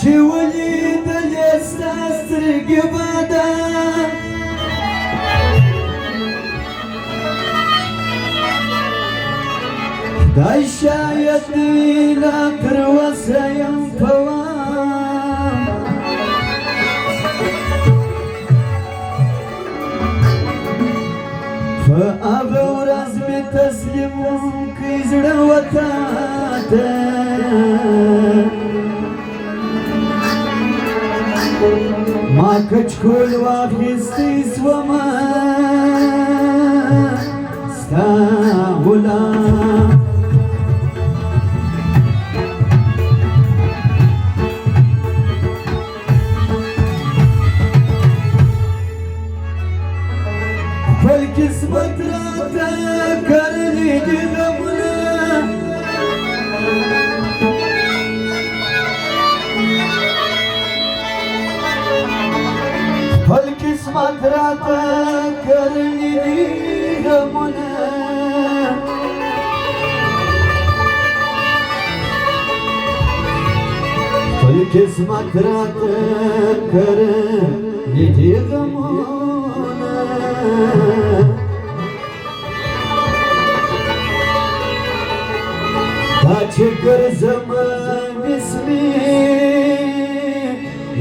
چې ولیدلې ستا سترګې باده خدای شاید وي لا تر اوسه یم په وام په هغه ورځ مې تسلیم کړی زړه وتا ته ما کچکول واخیستی سوما ستا غلام خپل قسمت راته کرلی دي غمونه خپل قسمت راته کرلی دي غمونه خپل قسمت راته کرلی دي غمونه تا چې ګرځم بسمي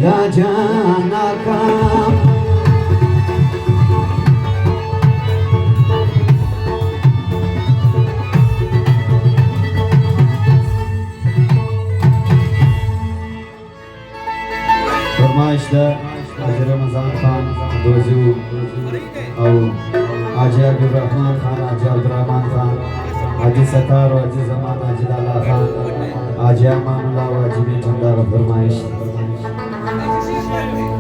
لا جانکا فرمایش ده حاجی رمضان خان دوزو او حاجی عبدالرحمن خان حاجی عبدالرحمن خان حاجی ستار و حاجی زمان حاجی لالا خان حاجی امان الله و حاجی بیٹندار فرمایش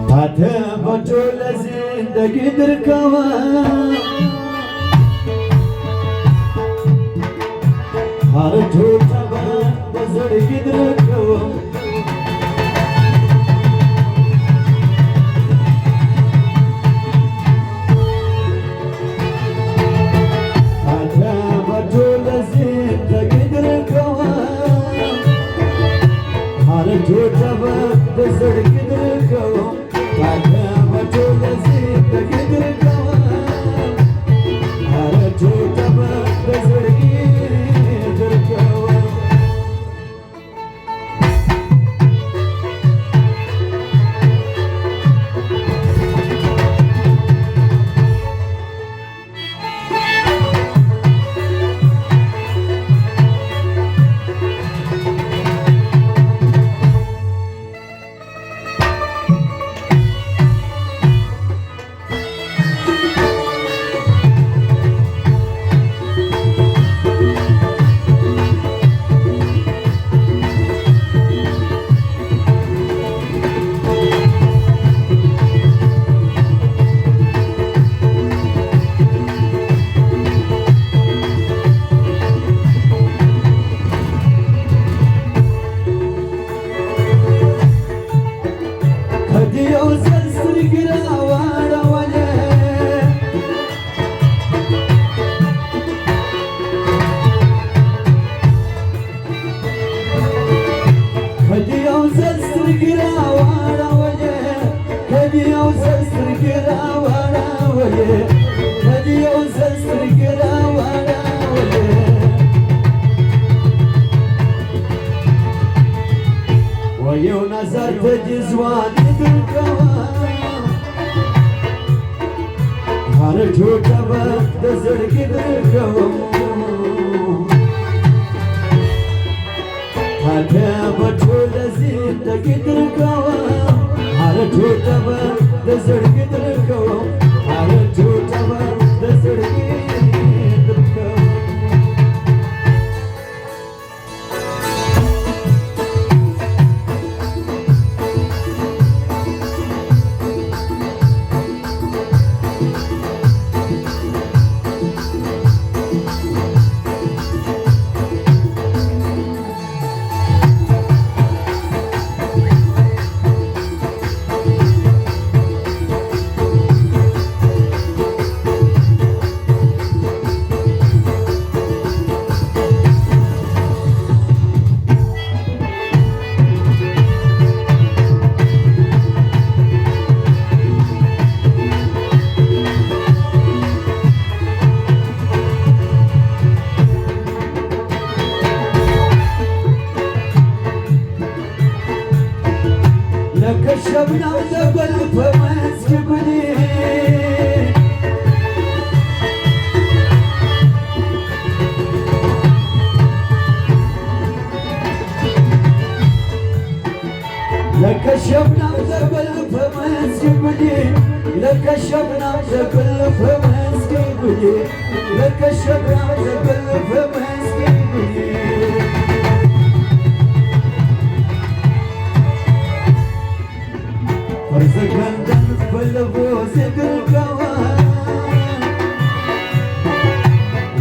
تاته بطول زندگی درکوا هر ټوټه به د زړګي درکوا ټوټه به د زړګي درکوم تاته به ټوله زندګي درکوم هره ټوټه به د زړګي درکوم یو نظر ته دې ځواني درکوم هره ټوټه به د زړګي درکوم تاته به ټوله زندګي درکوم هره ټوټه به د زړګي درکوم هره ټوټه به د زړګي درکوم شبنا دبل فمسك بني لك شبنا دبل فمسك بني لك شبنا دبل فمسك بني لك شبنا دبل فمسك بني فرزقندن فلبوس الكوان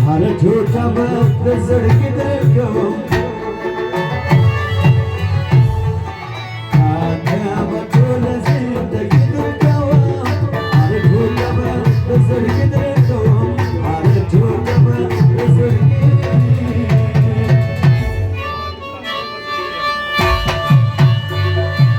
هر جھوٹا وقت زڑک درکو آدھا بطول زندگی درکوان هر جھوٹا وقت زڑک درکو هر جھوٹا وقت زڑک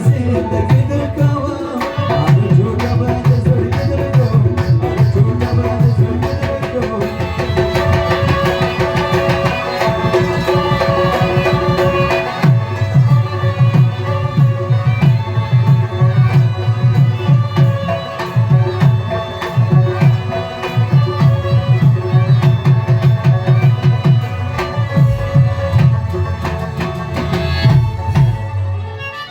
زندگی درکو